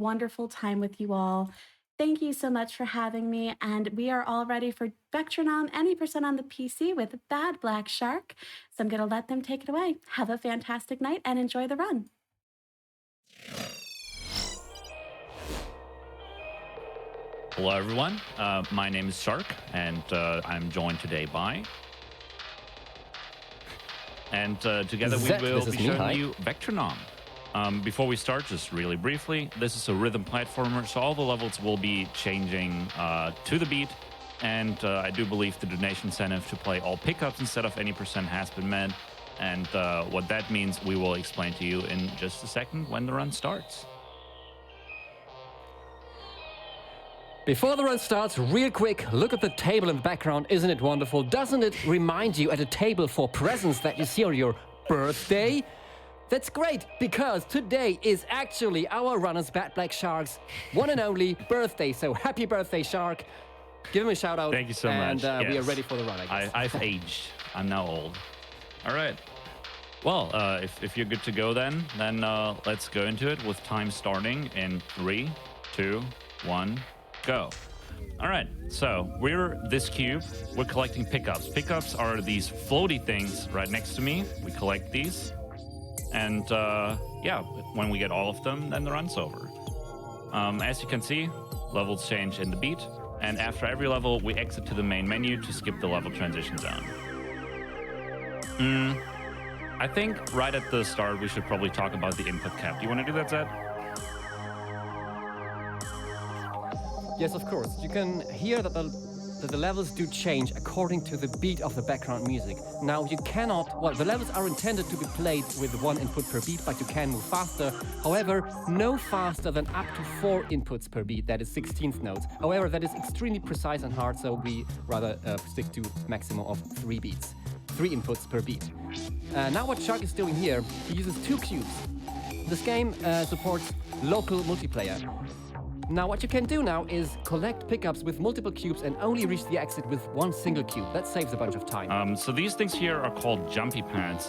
wonderful time with you all. Thank you so much for having me. And we are all ready for Vectronom any percent on the PC with badBlackShark. So I'm going to let them take it away. Have a fantastic night and enjoy the run. Hello, everyone. My name is Shark, and I'm joined today by... And together we will be showing you Vectronom. Before we start, just really briefly, this is a rhythm platformer, so all the levels will be changing to the beat. And I do believe the donation incentive to play all pickups instead of any percent has been met. And what that means, we will explain to you in just a second when the run starts. Before the run starts, real quick, look at the table in the background. Isn't it wonderful? Doesn't it remind you at a table for presents that you see on your birthday? That's great, because today is actually our runner's badBlackShark's one and only birthday. So happy birthday, Shark. Give him a shout out. Thank you so much. And we are ready for the run, I guess. I've aged. I'm now old. All right. Well, if you're good to go then let's go into it with time starting in 3, 2, 1... go. All right, so we're this cube. We're collecting pickups. Pickups are these floaty things right next to me. We collect these. And yeah, when we get all of them, then the run's over. As you can see, levels change in the beat. And after every level, we exit to the main menu to skip the level transition zone. I think right at the start, we should probably talk about the input cap. Do you want to do that, Zed? Yes, of course. You can hear that the levels do change according to the beat of the background music. Now, you cannot... Well, the levels are intended to be played with 1 input per beat, but you can move faster. However, no faster than up to 4 inputs per beat. That is 16th notes. However, that is extremely precise and hard, so we rather stick to maximum of 3 beats. 3 inputs per beat. Now what Shark is doing here, he uses 2 cubes. This game supports local multiplayer. Now, what you can do now is collect pickups with multiple cubes and only reach the exit with 1 single cube. That saves a bunch of time. So these things here are called jumpy pads.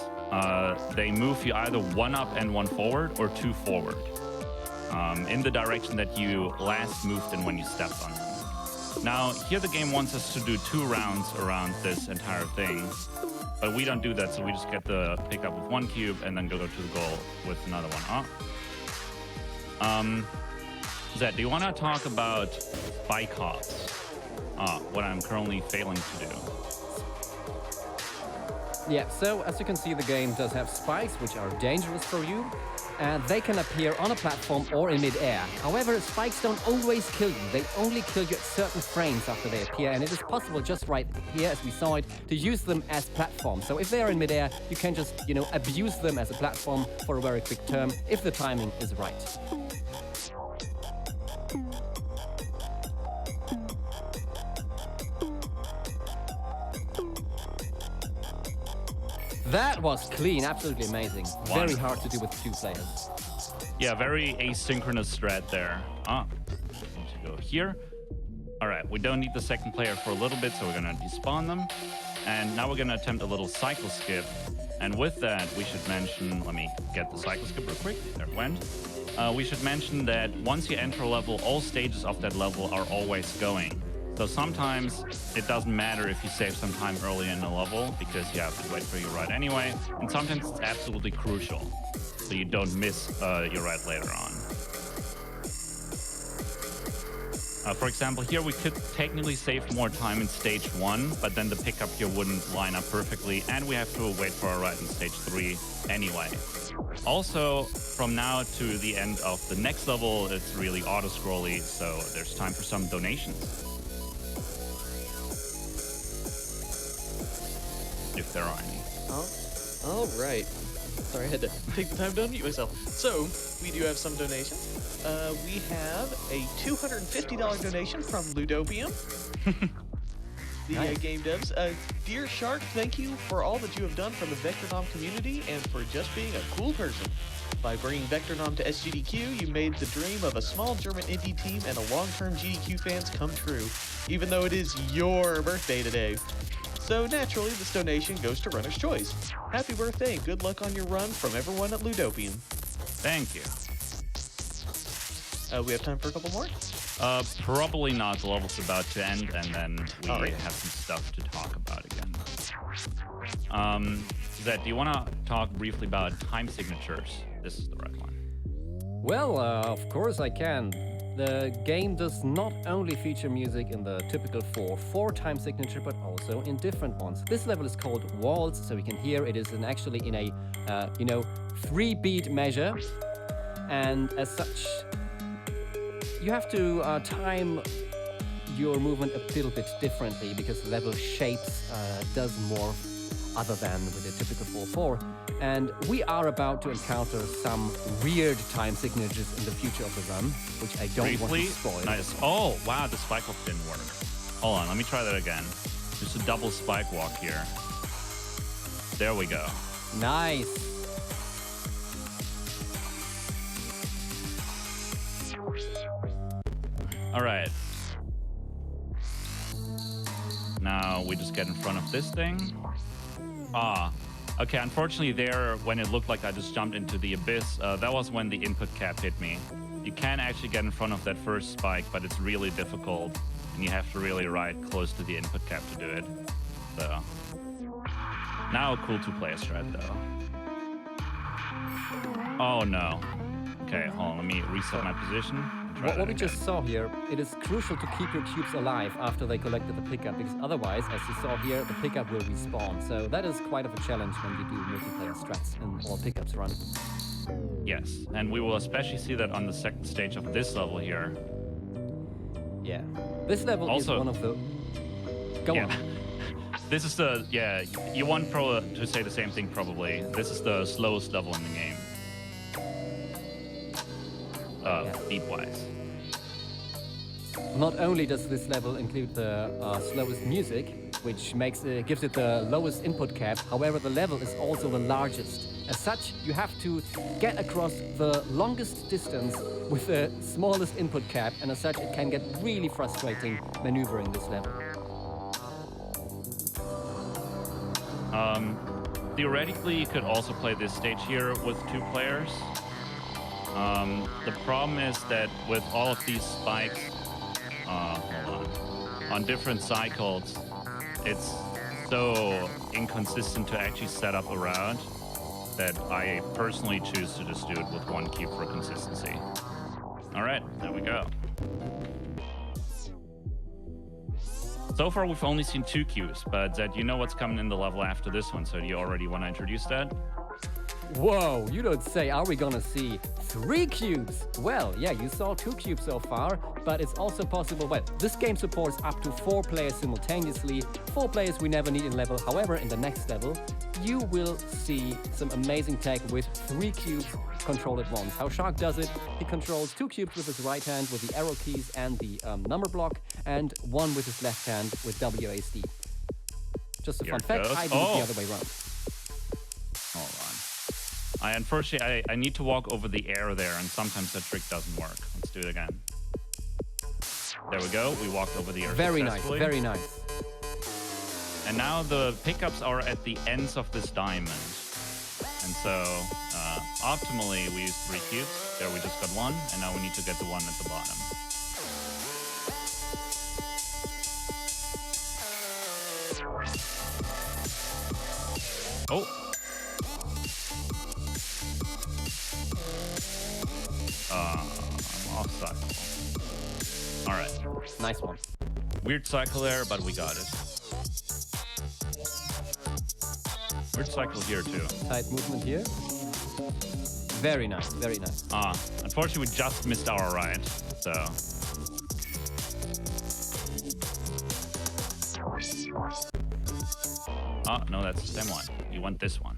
They move you either 1 up and 1 forward or 2 forward in the direction that you last moved in when you stepped on them. Now, here the game wants us to do 2 rounds around this entire thing, but we don't do that, so we just get the pickup with 1 cube and then go to the goal with another one. Zed, do you want to talk about bike hops? What I'm currently failing to do. Yeah, so as you can see, the game does have spikes, which are dangerous for you. And they can appear on a platform or in mid-air. However, spikes don't always kill you. They only kill you at certain frames after they appear. And it is possible just right here, as we saw it, to use them as platforms. So if they are in mid-air, you can just, abuse them as a platform for a very quick term, if the timing is right. That was clean, absolutely amazing. Very hard to do with 2 players. Yeah, very asynchronous strat there. Need to go here. All right, we don't need the second player for a little bit, so we're gonna despawn them. And now we're gonna attempt a little cycle skip. And with that, we should mention, let me get the cycle skip real quick. There it went. We should mention that once you enter a level, all stages of that level are always going. So sometimes it doesn't matter if you save some time early in the level because you have to wait for your ride anyway. And sometimes it's absolutely crucial so you don't miss your ride later on. For example, here we could technically save more time in stage 1, but then the pickup here wouldn't line up perfectly, and we have to wait for our ride in stage 3 anyway. Also, from now to the end of the next level, it's really auto-scrolly, so there's time for some donations. If there are any. All right. Sorry, I had to take the time to unmute myself. So, we do have some donations. We have a $250 donation from Ludopium. The game devs. Dear Shark, thank you for all that you have done for the Vectronom community and for just being a cool person. By bringing Vectronom to SGDQ, you made the dream of a small German indie team and a long-term GDQ fans come true, even though it is your birthday today. So naturally, this donation goes to Runner's Choice. Happy birthday and good luck on your run from everyone at Ludopium. Thank you. We have time for a couple more? Probably not. The level's about to end, and then we All right. have some stuff to talk about again. Zed, do you want to talk briefly about time signatures? This is the right one. Well, of course I can. The game does not only feature music in the typical 4/4 time signature, but also in different ones. This level is called Waltz, so we can hear it is actually in a, 3-beat measure. And as such, you have to time your movement a little bit differently because the level shapes does more other than with a typical 4/4. And we are about to encounter some weird time signatures in the future of the run, which I don't want Briefly, to spoil. nice. Oh, wow, the spike walk didn't work. Hold on, let me try that again. Just a double spike walk here. There we go. Nice. All right. Now we just get in front of this thing. Ah, okay. Unfortunately, there, when it looked like I just jumped into the abyss, that was when the input cap hit me. You can actually get in front of that first spike, but it's really difficult, and you have to really ride close to the input cap to do it. So, now a cool two-player strat, though. Oh no. Okay, hold on. Let me reset my position. and try What that we again. just saw here, it is crucial to keep your cubes alive after they collected the pickup, because otherwise, as you saw here, the pickup will respawn. So that is quite of a challenge when you do multiplayer strats and all pickups run. Yes, and we will especially see that on the second stage of this level here. Yeah. This level Also- is one of the... Go Yeah. on. This is the, yeah, you want to say the same thing probably. This is the slowest level in the game. Beat-wise. Not only does this level include the slowest music, which gives it the lowest input cap, however, the level is also the largest. As such, you have to get across the longest distance with the smallest input cap, and as such, it can get really frustrating maneuvering this level. Theoretically, you could also play this stage here with 2 players. The problem is that with all of these spikes, hold on different cycles, it's so inconsistent to actually set up a route that I personally choose to just do it with 1 cube for consistency. All right, there we go. So far, we've only seen 2 cubes, but Zed, you know what's coming in the level after this one, so do you already want to introduce that? Whoa, you don't say, are we gonna see 3 cubes? Well, yeah, you saw 2 cubes so far, but it's also possible, well, this game supports up to 4 players simultaneously, 4 players we never need in level. However, in the next level, you will see some amazing tech with 3 cubes controlled at once. How Shark does it, he controls 2 cubes with his right hand with the arrow keys and the number block, and 1 with his left hand with WASD. Just a Here fun it fact, goes. I do it the other way around. Hold on. Unfortunately, I need to walk over the air there, and sometimes that trick doesn't work. Let's do it again. There we go. We walked over the air Very nice, successfully. very nice. And now the pickups are at the ends of this diamond. And so, optimally, we use 3 cubes. There we just got 1, and now we need to get the 1 at the bottom. Oh! I'm off cycle. All right. Nice one. Weird cycle there, but we got it. Weird cycle here, too. Tight movement here. Very nice, very nice. Unfortunately, we just missed our ride, so... Oh, no, that's the same one. You want this one.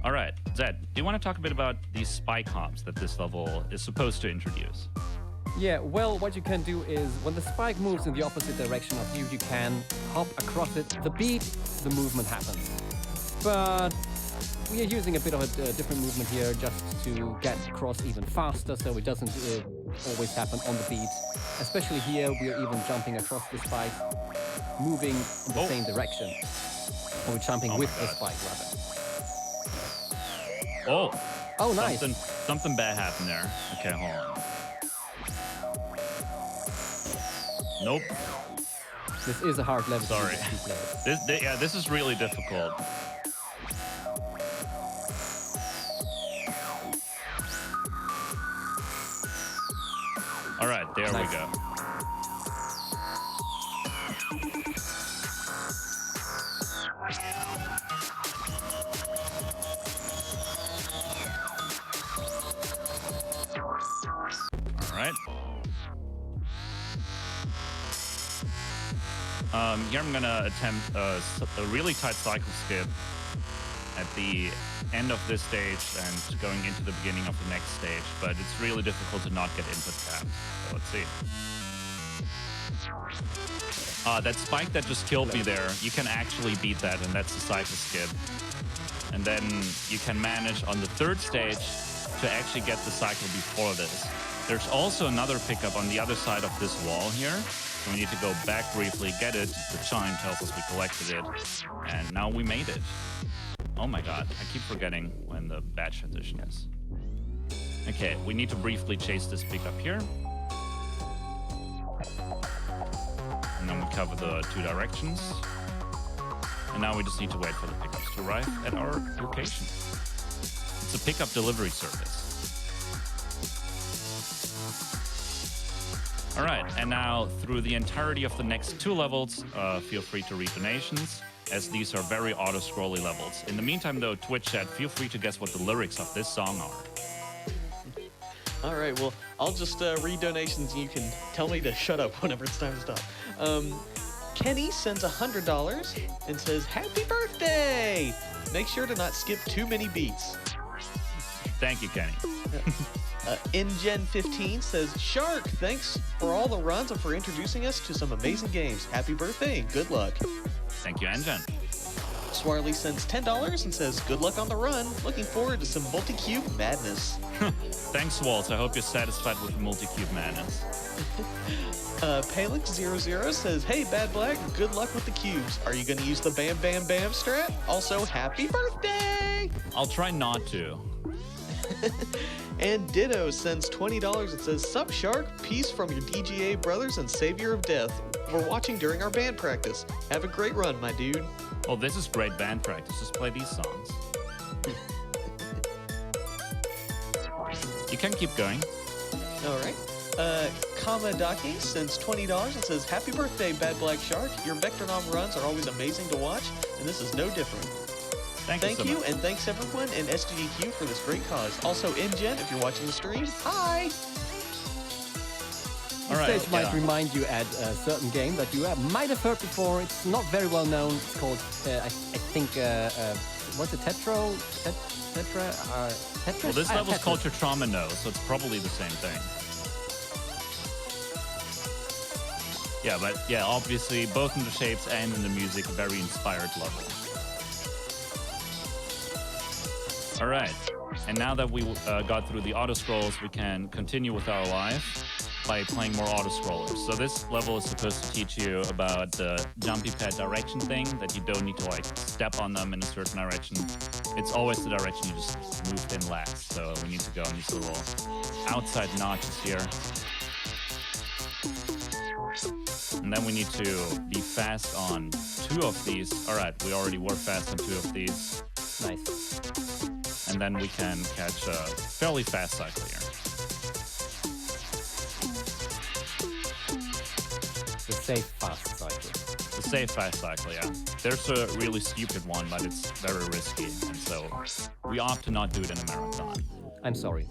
All right, Zed, do you want to talk a bit about these spike hops that this level is supposed to introduce? Yeah, well, what you can do is when the spike moves in the opposite direction of you, you can hop across it. The beat, the movement happens. But we are using a bit of a different movement here just to get across even faster, so it doesn't always happen on the beat. Especially here, we are even jumping across the spike, moving in the same direction. Or we're jumping with a spike, rather. Oh! Oh, nice. Something bad happened there. Okay, hold on. Nope. This is a hard level. Sorry. This is really difficult. All right, there we Nice. go. All right. Here I'm gonna attempt a really tight cycle skip at the end of this stage and going into the beginning of the next stage, but it's really difficult to not get input capped. So let's see. That spike that just killed me there, you can actually beat that, and that's the cycle skip. And then you can manage on the third stage to actually get the cycle before this. There's also another pickup on the other side of this wall here. So we need to go back briefly, get it. The chime tells us we collected it. And now we made it. Oh my god, I keep forgetting when the batch transition is. Okay, we need to briefly chase this pickup here. And then we cover the two directions. And now we just need to wait for the pickups to arrive at our location. It's a pickup delivery service. All right, and now through the entirety of the next two levels, feel free to read donations, as these are very auto-scrolly levels. In the meantime, though, Twitch chat, feel free to guess what the lyrics of this song are. All right, well, I'll just read donations and you can tell me to shut up whenever it's time to stop. Kenny sends $100 and says, "Happy birthday! Make sure to not skip too many beats." Thank you, Kenny. InGen15 says, "Shark, thanks for all the runs and for introducing us to some amazing games. Happy birthday and good luck." Thank you, Engen. Swarley sends $10 and says, "Good luck on the run. Looking forward to some multi-cube madness." Thanks, Walt. I hope you're satisfied with the multi-cube madness. Palix00 says, "Hey, Bad Black, good luck with the cubes. Are you going to use the Bam Bam Bam strat? Also, happy birthday!" I'll try not to. And Ditto sends $20 and says, "Sup, Shark? Peace from your DGA brothers and Savior of Death. We're watching during our band practice. Have a great run, my dude." Oh, this is great band practice. Just play these songs. You can keep going. All right. Kamadaki sends $20 and says, "Happy birthday, BadBlackShark. Your Vectronom runs are always amazing to watch, and this is no different." Thank Thank you so you, much. and thanks everyone in SGDQ for this great cause. Also, InGen, if you're watching the stream, hi! All right. This stage might remind you at a certain game that you might have heard before. It's not very well known. It's called, I think, what's it, Tetra? Well, this level's called Trauma No, so it's probably the same thing. Yeah, but yeah, obviously, both in the shapes and in the music, a very inspired level. All right, and now that we got through the auto-scrolls, we can continue with our life by playing more auto-scrollers. So this level is supposed to teach you about the jumpy pad direction thing, that you don't need to like step on them in a certain direction. It's always the direction you just moved in last. So we need to go on these little outside notches here. And then we need to be fast on two of these. All right, we already were fast on two of these. Nice. And then we can catch a fairly fast cycle here. The safe fast cycle. The safe fast cycle, yeah. There's a really stupid one, but it's very risky, and so we opt to not do it in a marathon. I'm sorry.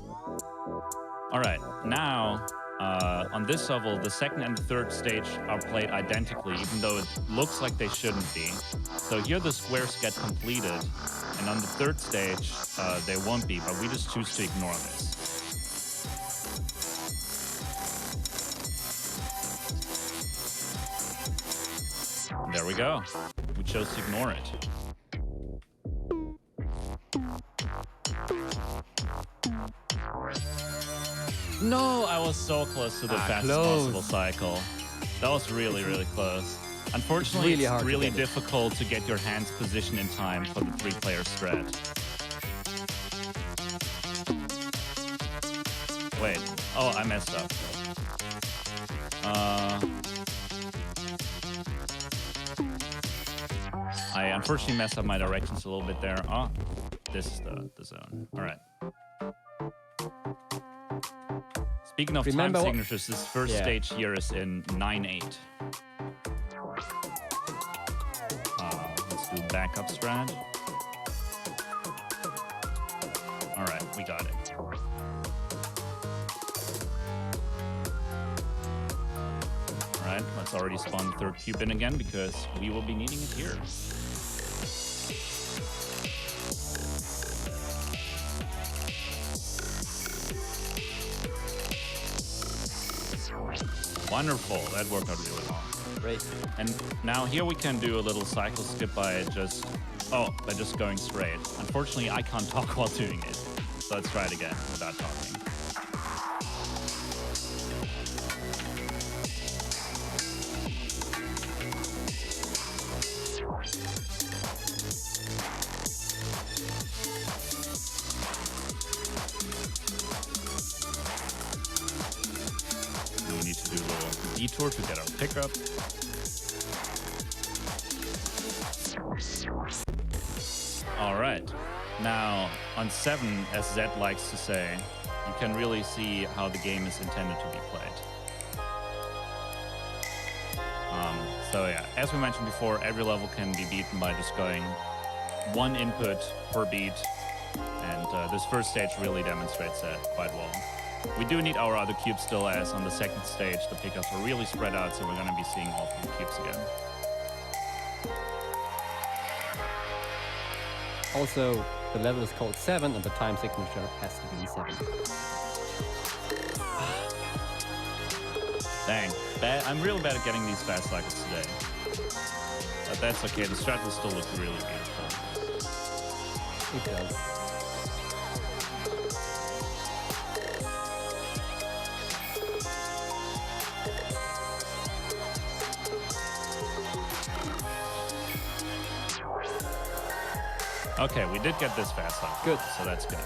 All right, now on this level, the second and the third stage are played identically, even though it looks like they shouldn't be. So here the squares get completed, and on the third stage, they won't be, but we just choose to ignore this. And there we go. We chose to ignore it. No, I was so close to the fastest possible cycle. That was really, really close. Unfortunately, it's really difficult to get your hands positioned in time for the three-player strat. Wait. Oh, I messed up. unfortunately messed up my directions a little bit there. Oh, this is the zone. All right. Speaking of Remember time signatures, this first Yeah. stage here is in 9/8. Let's do backup strat. All right, we got it. All right, let's already spawn the third cube in again because we will be needing it here. Wonderful, that worked out really well. Great. And now here we can do a little cycle skip by just going straight. Unfortunately, I can't talk while doing it. So let's try it again without talking. We need to do a little detour to get our pickup. All right. Now, on 7, as Zed likes to say, you can really see how the game is intended to be played. So yeah, as we mentioned before, every level can be beaten by just going one input per beat. And this first stage really demonstrates that quite well. We do need our other cubes still, as on the second stage, the pickups are really spread out, so we're going to be seeing all 3 cubes again. Also, the level is called 7 and the time signature has to be 7. Dang, I'm real bad at getting these fast cycles today. But that's okay, the strat will still look really beautiful. It does. Okay, we did get this fast cycle. Good. So that's good.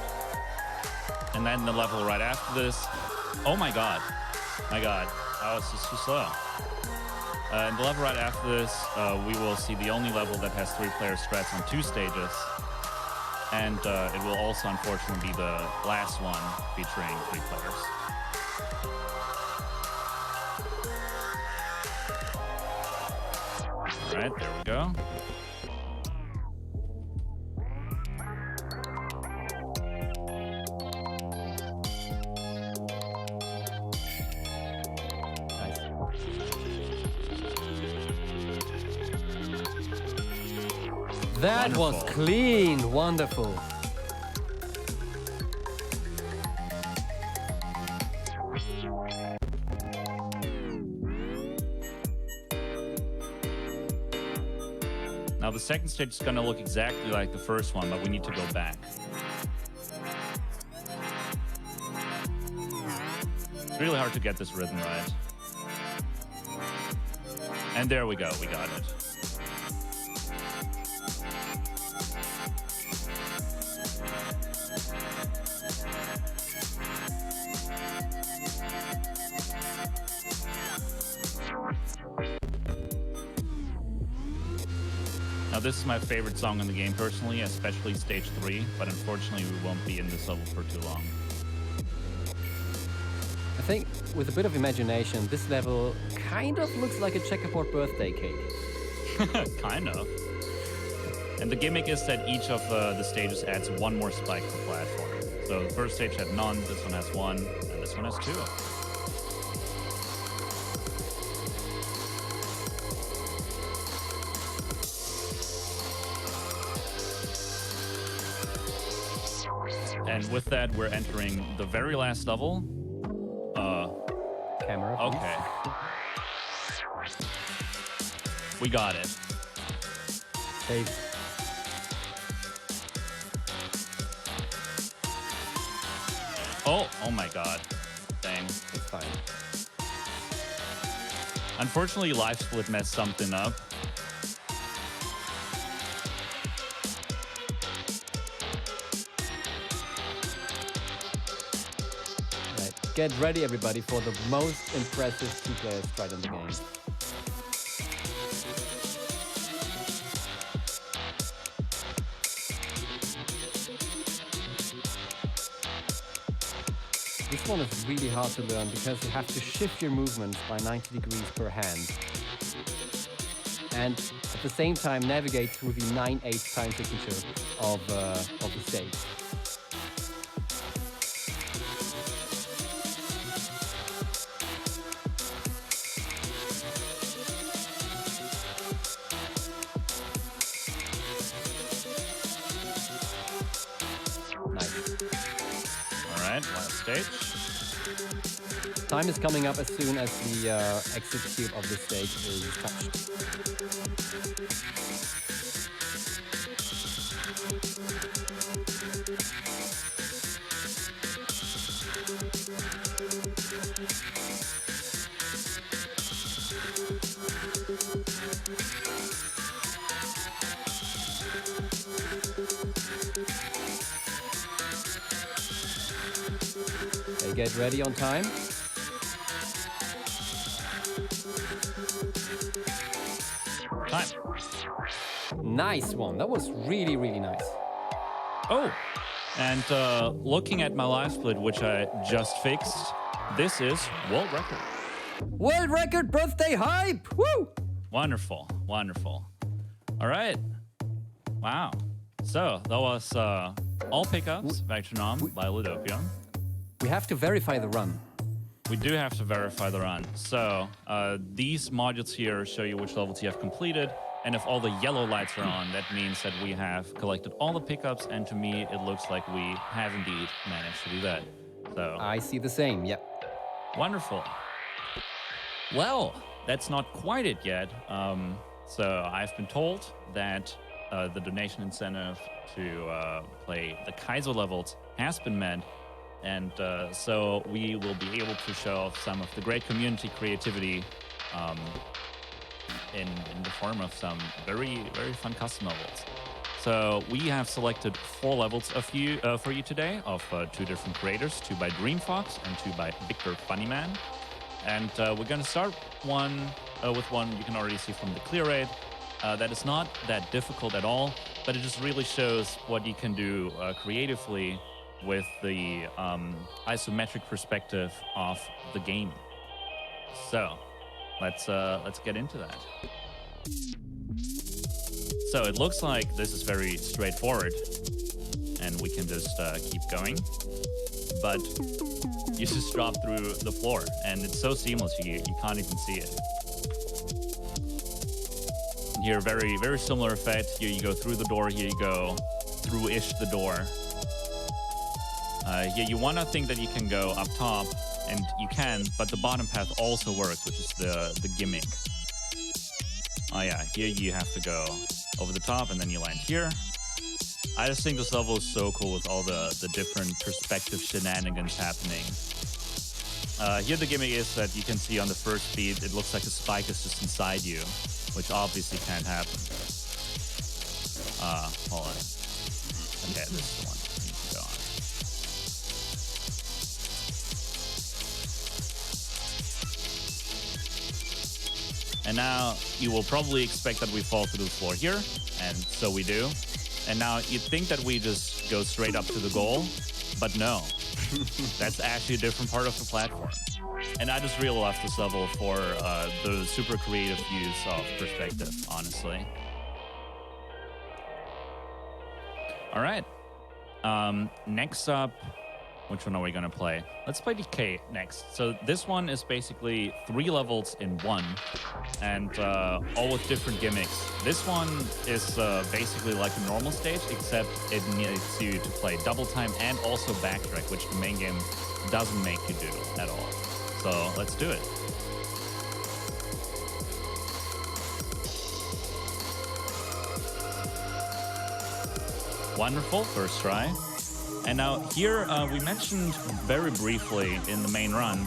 And then the level right after this. Oh my god. My god. I was just too slow. And the level right after this, we will see the only level that has 3-player strats on 2 stages. And it will also, unfortunately, be the last one featuring 3 players. All right, there we go. That was Wonderful. clean, wonderful. Now the second stage is going to look exactly like the first one, but we need to go back. It's really hard to get this rhythm right. And there we go, we got it. Now this is my favorite song in the game personally, especially stage 3, but unfortunately we won't be in this level for too long. I think with a bit of imagination, this level kind of looks like a checkerboard birthday cake. Kind of. And the gimmick is that each of the stages adds 1 more spike per platform. So the first stage had none, this one has 1, and this one has 2. And with that, we're entering the very last level. Camera, please. Okay. We got it. Save. Oh my god. Dang. It's fine. Unfortunately, Live Split messed something up. Right. Get ready, everybody, for the most impressive 2-player stride in the game. one is really hard to learn because you have to shift your movements by 90 degrees per hand. And at the same time navigate through the 9/8 time signature of the stage. Last stage. Time is coming up as soon as the exit cube of the stage is touched. Get ready on time. Time. Nice one. That was really, really nice. Oh, and looking at my live split, which I just fixed, this is world record. World record birthday hype! Woo! Wonderful, wonderful. All right. Wow. So that was all pickups, Vectronom by Ludopia. We have to verify the run. We do have to verify the run. So these modules here show you which levels you have completed. And if all the yellow lights are on, that means that we have collected all the pickups. And to me, it looks like we have indeed managed to do that. So I see the same, yep. Wonderful. Well, that's not quite it yet. So I've been told that the donation incentive to play the Kaiser levels has been met. And so we will be able to show some of the great community creativity in the form of some very, very fun custom levels. So we have selected 4 levels for you today of 2 different creators, 2 by DreamFox and 2 by Victor Funnyman. And we're going to start with one you can already see from the clear rate. That is not that difficult at all, but it just really shows what you can do creatively with the isometric perspective of the game. So let's get into that. So it looks like this is very straightforward, and we can just keep going. But you just drop through the floor, and it's so seamless you can't even see it. Here, very, very similar effect. Here you go through the door. Here you go through-ish the door. Here you want to think that you can go up top, and you can, but the bottom path also works, which is the gimmick. Oh yeah, here you have to go over the top, and then you land here. I just think this level is so cool with all the different perspective shenanigans happening. Here the gimmick is that you can see on the first beat, it looks like a spike is just inside you, which obviously can't happen. Hold on. Okay, this is the one you need to go on. And now you will probably expect that we fall through the floor here, and so we do. And now you'd think that we just go straight up to the goal, but no. That's actually a different part of the platform. And I just really love this level for the super creative use of perspective, honestly. All right. Next up, which one are we going to play? Let's play Decay next. So this one is basically 3 levels in one, and all with different gimmicks. This one is basically like a normal stage, except it needs you to play double time and also backtrack, which the main game doesn't make you do at all. So let's do it. Wonderful, first try. And now here we mentioned very briefly in the main run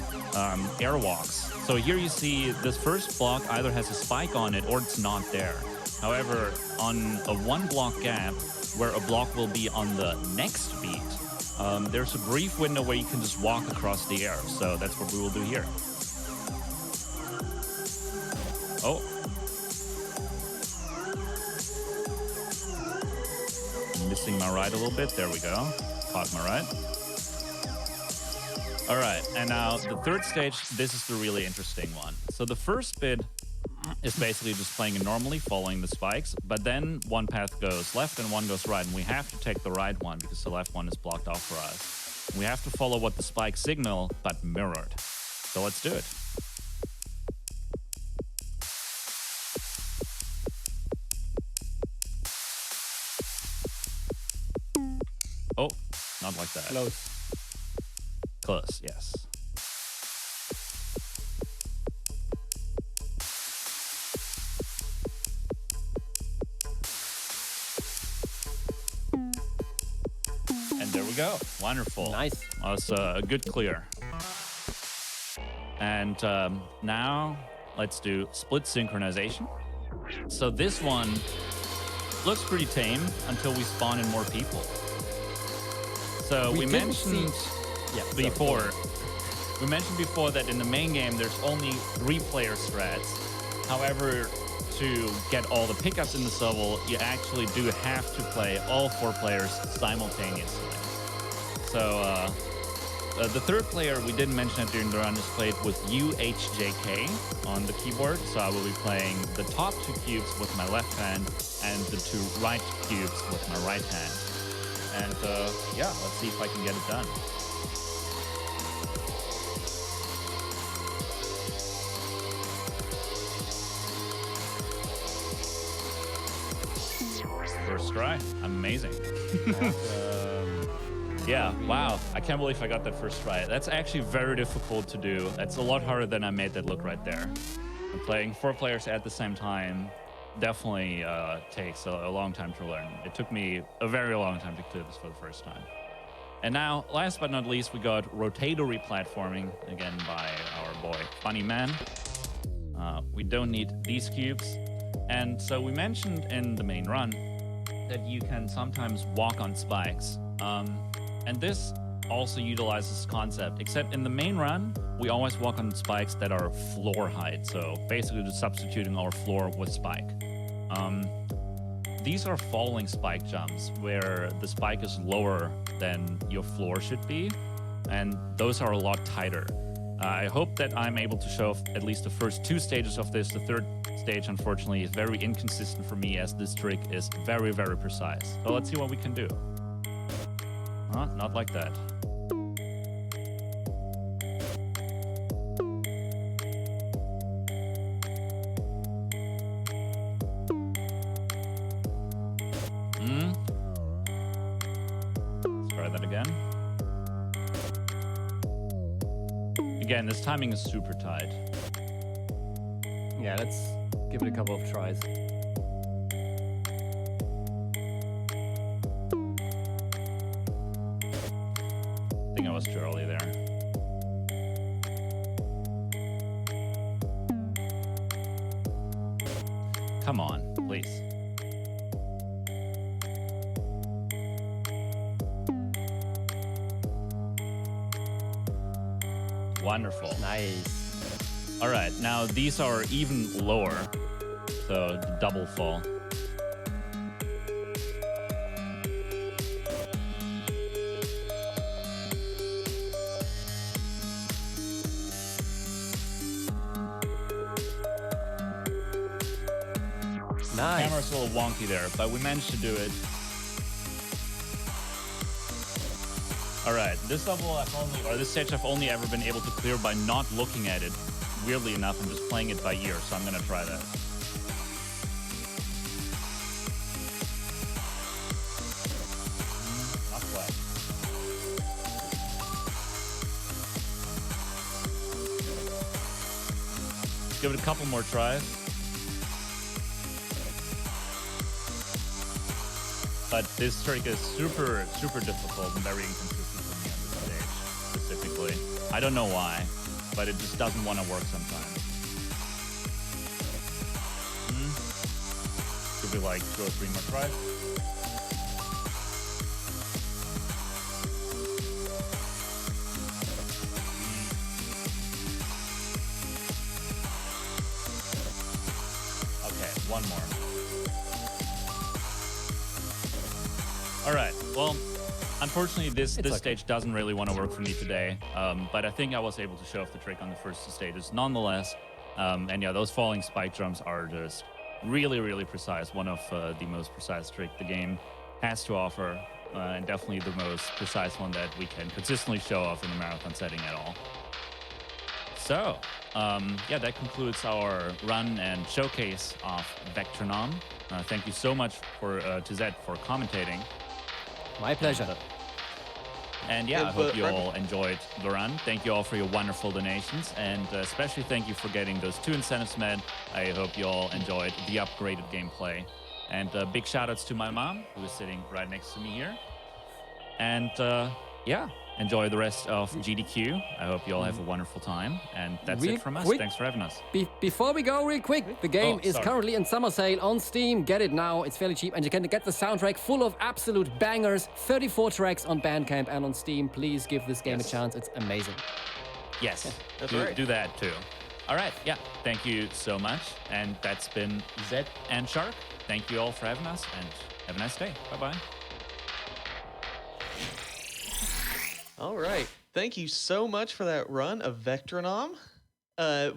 airwalks. So here you see this first block either has a spike on it or it's not there. However, on a 1 block gap where a block will be on the next beat, there's a brief window where you can just walk across the air. So that's what we will do here. Oh. Missing my right a little bit. There we go. Caught my right. All right, and now the third stage, this is the really interesting one. So the first bit is basically just playing it normally, following the spikes, but then one path goes left and one goes right, and we have to take the right one because the left one is blocked off for us. We have to follow what the spikes signal, but mirrored. So let's do it. Oh, not like that. Close. Close, yes. And there we go. Wonderful. Nice. That's a good clear. And now let's do split synchronization. So this one looks pretty tame until we spawn in more people. So we didn't mentioned before. We mentioned before that in the main game there's only 3-player strats. However, to get all the pickups in the level, you actually do have to play all 4 players simultaneously. So the third player, we didn't mention it during the run, is played with UHJK on the keyboard. So I will be playing the top 2 cubes with my left hand and the 2 right cubes with my right hand. And yeah, let's see if I can get it done. First try. Amazing. Yeah, wow. I can't believe I got that first try. That's actually very difficult to do. That's a lot harder than I made that look right there. And playing 4 players at the same time definitely takes a long time to learn. It took me a very long time to clear this for the first time. And now, last but not least, we got rotatory platforming, again by our boy Funny Man. We don't need these cubes. And so we mentioned in the main run that you can sometimes walk on spikes. And this also utilizes this concept, except in the main run, we always walk on spikes that are floor height. So basically just substituting our floor with spike. These are falling spike jumps where the spike is lower than your floor should be. And those are a lot tighter. I hope that I'm able to show at least the first 2 stages of this. The third stage, unfortunately, is very inconsistent for me as this trick is very, very precise. So let's see what we can do. Not like that. Let's try that again. Again, this timing is super tight. Yeah, let's give it a couple of tries. I think I was too early there. Come on, please. Wonderful. Nice. All right, now these are even lower, so the double fall. Nice. Camera's a little wonky there, but we managed to do it. All right, this level this stage I've only ever been able to clear by not looking at it. Weirdly enough, I'm just playing it by ear, so I'm gonna try that. Not quite. Give it a couple more tries. But this trick is super, super difficult and very inconsistent for me on this stage, specifically. I don't know why, but it just doesn't want to work sometimes. Could be like 2 or 3 more tries. Okay, one more. All right, well, Unfortunately, this okay. stage doesn't really want to work for me today, but I think I was able to show off the trick on the first two stages nonetheless. And yeah, those falling spike drums are just really, really precise. One of the most precise trick the game has to offer, and definitely the most precise one that we can consistently show off in the marathon setting at all. So, yeah, that concludes our run and showcase of Vectronom. Thank you so much to Zed for commentating. My pleasure. And yeah, I And, hope you right all enjoyed the run. Thank you all for your wonderful donations. And especially thank you for getting those 2 incentives met. I hope you all enjoyed the upgraded gameplay. And big shout outs to my mom, who is sitting right next to me here. And yeah, enjoy the rest of GDQ. I hope you all have a wonderful time. And that's Real it from us. quick- Thanks for having us. Before we go, real quick, the game is sorry. currently in summer sale on Steam. Get it now, it's fairly cheap, and you can get the soundtrack full of absolute bangers. 34 tracks on Bandcamp and on Steam. Please give this game a chance, it's amazing. Yes, That's do, right. do that too. All right, yeah, thank you so much. And that's been Zed and Shark. Thank you all for having us, and have a nice day. Bye-bye. All right. Thank you so much for that run of Vectronom.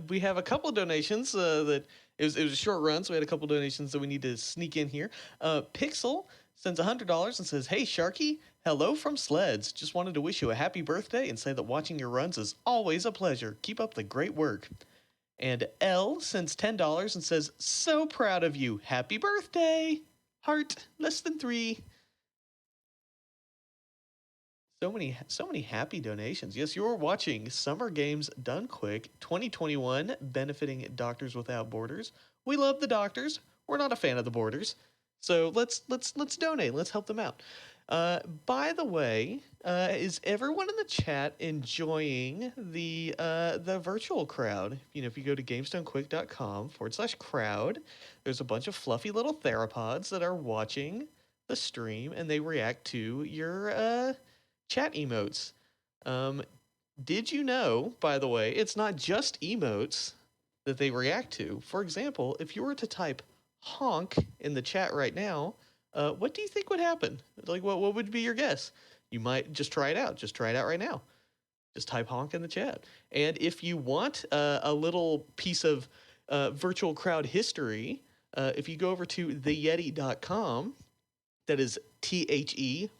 We have a couple of donations that it was a short run, so we had a couple of donations that we need to sneak in here. Pixel sends $100 and says, "Hey Sharky, hello from Sleds. Just wanted to wish you a happy birthday and say that watching your runs is always a pleasure. Keep up the great work." And L sends $10 and says, "So proud of you. Happy birthday. Heart less than 3." So many happy donations. Yes, you're watching Summer Games Done Quick 2021, benefiting Doctors Without Borders. We love the doctors. We're not a fan of the borders. So let's donate. Let's help them out. By the way, is everyone in the chat enjoying the virtual crowd? You know, if you go to gamestonequick.com/crowd, there's a bunch of fluffy little theropods that are watching the stream and they react to your chat emotes. Did you know, by the way, it's not just emotes that they react to. For example, if you were to type honk in the chat right now, what do you think would happen? Like, what would be your guess? You might just try it out. Just try it out right now. Just type honk in the chat. And if you want a little piece of virtual crowd history, if you go over to theyeti.com, that is THEYETEE.com.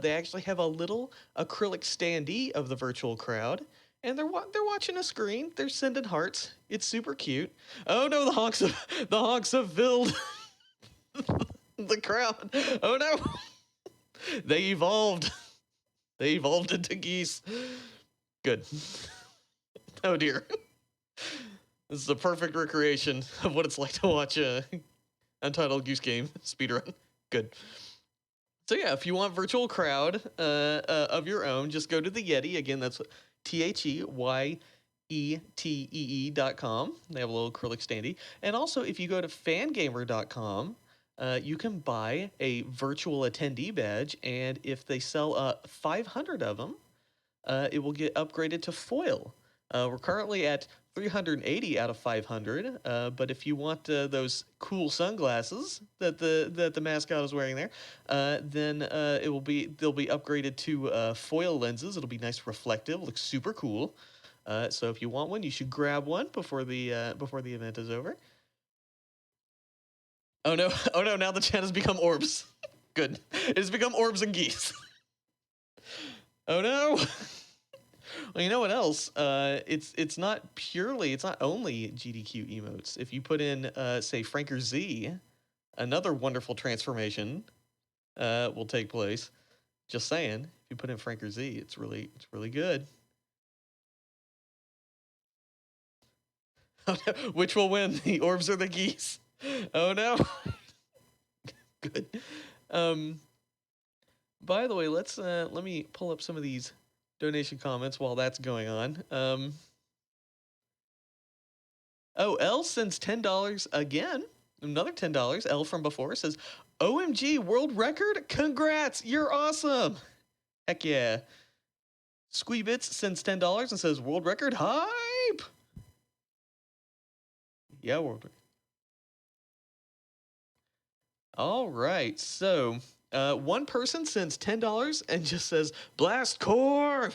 They actually have a little acrylic standee of the virtual crowd, and they're watching a screen. They're sending hearts. It's super cute. Oh no, the honks have filled the crowd. Oh no, they evolved. They evolved into geese. Good. Oh dear. This is a perfect recreation of what it's like to watch a Untitled Goose Game speedrun. Good. So yeah, if you want virtual crowd of your own, just go to the Yeti. Again, that's THEYETEE.com. They have a little acrylic standee. And also, if you go to fangamer.com, you can buy a virtual attendee badge, and if they sell 500 of them, it will get upgraded to foil. We're currently at 380 out of 500, but if you want those cool sunglasses that the mascot is wearing there, then they'll be upgraded to foil lenses. It'll be nice, reflective, looks super cool. So if you want one, you should grab one before the event is over. Oh no! Oh no! Now the chat has become orbs. Good. It has become orbs and geese. Oh no! Well, you know what else? It's not only GDQ emotes. If you put in, say, Franker Z, another wonderful transformation will take place. Just saying, if you put in Franker Z, it's really good. Which will win, the orbs or the geese? Oh no! Good. By the way, let me pull up some of these donation comments while that's going on. L sends $10 again. Another $10. L from before says, "OMG, world record? Congrats, you're awesome." Heck yeah. Squeebits sends $10 and says, "World record hype." Yeah, world record. All right. So one person sends $10 and just says blast core.